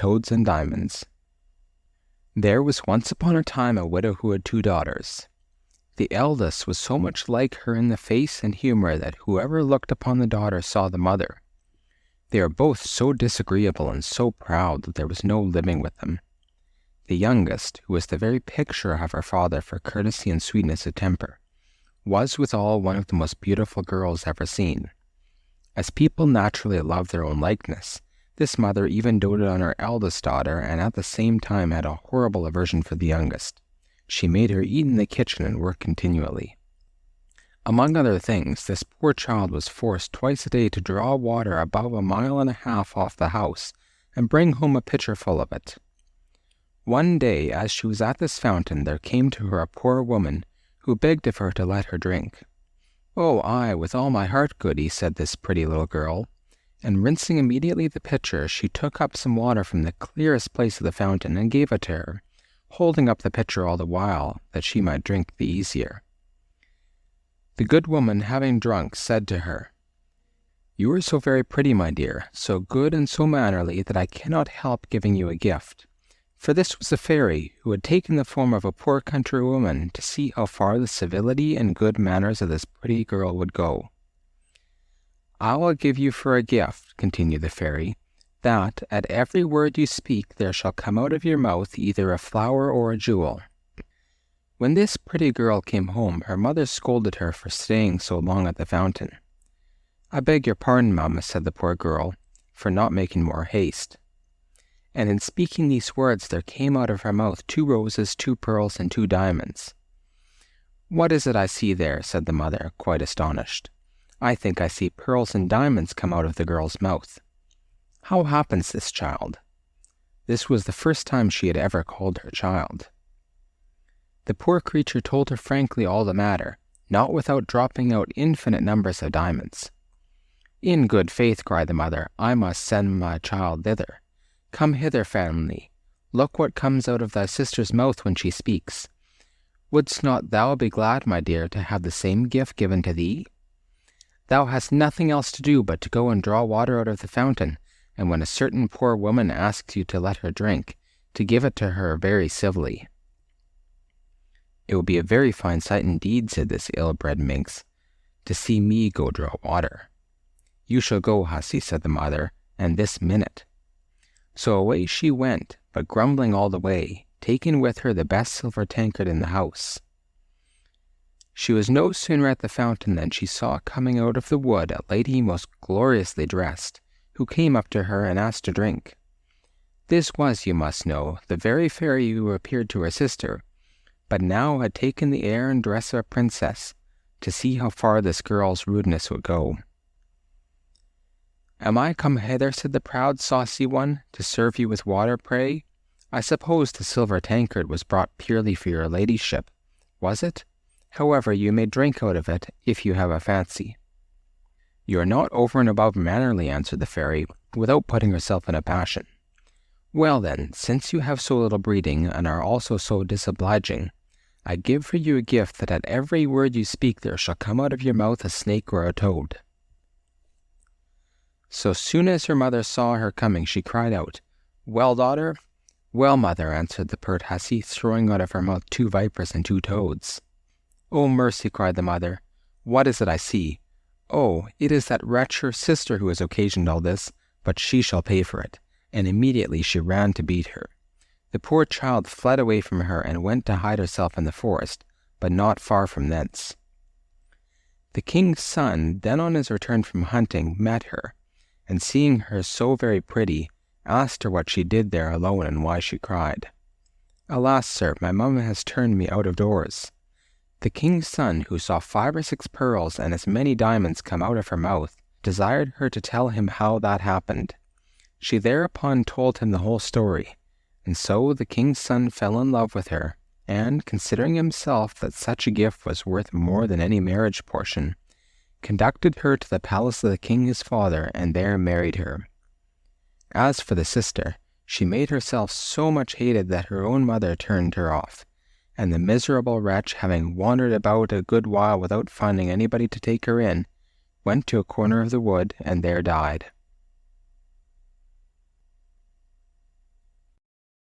Toads and Diamonds. There was once upon a time a widow who had 2 daughters. The eldest was so much like her in the face and humor that whoever looked upon the daughter saw the mother. They were both so disagreeable and so proud that there was no living with them. The youngest, who was the very picture of her father for courtesy and sweetness of temper, was withal one of the most beautiful girls ever seen. As people naturally love their own likeness, this mother even doted on her eldest daughter and at the same time had a horrible aversion for the youngest. She made her eat in the kitchen and work continually. Among other things, this poor child was forced twice a day to draw water above 1.5 miles off the house and bring home a pitcher full of it. One day, as she was at this fountain, there came to her a poor woman who begged of her to let her drink. "Oh, aye, with all my heart, goody," said this pretty little girl, and rinsing immediately the pitcher, she took up some water from the clearest place of the fountain and gave it to her, holding up the pitcher all the while, that she might drink the easier. The good woman, having drunk, said to her, "You are so very pretty, my dear, so good and so mannerly, that I cannot help giving you a gift." For this was a fairy, who had taken the form of a poor country woman to see how far the civility and good manners of this pretty girl would go. "I will give you for a gift," continued the fairy, "that at every word you speak there shall come out of your mouth either a flower or a jewel." When this pretty girl came home, her mother scolded her for staying so long at the fountain. "I beg your pardon, mamma," said the poor girl, "for not making more haste." And in speaking these words there came out of her mouth 2 roses, 2 pearls, and 2 diamonds. "What is it I see there?" said the mother, quite astonished. "I think I see pearls and diamonds come out of the girl's mouth. How happens this, child?" This was the first time she had ever called her child. The poor creature told her frankly all the matter, not without dropping out infinite numbers of diamonds. "In good faith," cried the mother, "I must send my child thither. Come hither, family. Look what comes out of thy sister's mouth when she speaks. Wouldst not thou be glad, my dear, to have the same gift given to thee? Thou hast nothing else to do but to go and draw water out of the fountain, and when a certain poor woman asks you to let her drink, to give it to her very civilly." "It will be a very fine sight indeed," said this ill-bred minx, "to see me go draw water." "You shall go, hussy," said the mother, "and this minute." So away she went, but grumbling all the way, taking with her the best silver tankard in the house. She was no sooner at the fountain than she saw coming out of the wood a lady most gloriously dressed, who came up to her and asked to drink. This was, you must know, the very fairy who appeared to her sister, but now had taken the air and dress of a princess, to see how far this girl's rudeness would go. "Am I come hither," said the proud, saucy one, "to serve you with water, pray? I suppose the silver tankard was brought purely for your ladyship, was it? However, you may drink out of it, if you have a fancy." "You are not over and above mannerly," answered the fairy, without putting herself in a passion. "Well then, since you have so little breeding, and are also so disobliging, I give for you a gift that at every word you speak there shall come out of your mouth a snake or a toad." So soon as her mother saw her coming, she cried out, "Well, daughter?" "Well, mother," answered the pert hussy, throwing out of her mouth 2 vipers and 2 toads. "Oh, mercy," cried the mother, "what is it I see? Oh, it is that wretch her sister who has occasioned all this, but she shall pay for it." And immediately she ran to beat her. The poor child fled away from her and went to hide herself in the forest, but not far from thence. The king's son, then on his return from hunting, met her, and seeing her so very pretty, asked her what she did there alone and why she cried. "Alas, sir, my mamma has turned me out of doors." The king's son, who saw 5 or 6 pearls and as many diamonds come out of her mouth, desired her to tell him how that happened. She thereupon told him the whole story, and so the king's son fell in love with her, and, considering himself that such a gift was worth more than any marriage portion, conducted her to the palace of the king his father, and there married her. As for the sister, she made herself so much hated that her own mother turned her off, and the miserable wretch, having wandered about a good while without finding anybody to take her in, went to a corner of the wood and there died.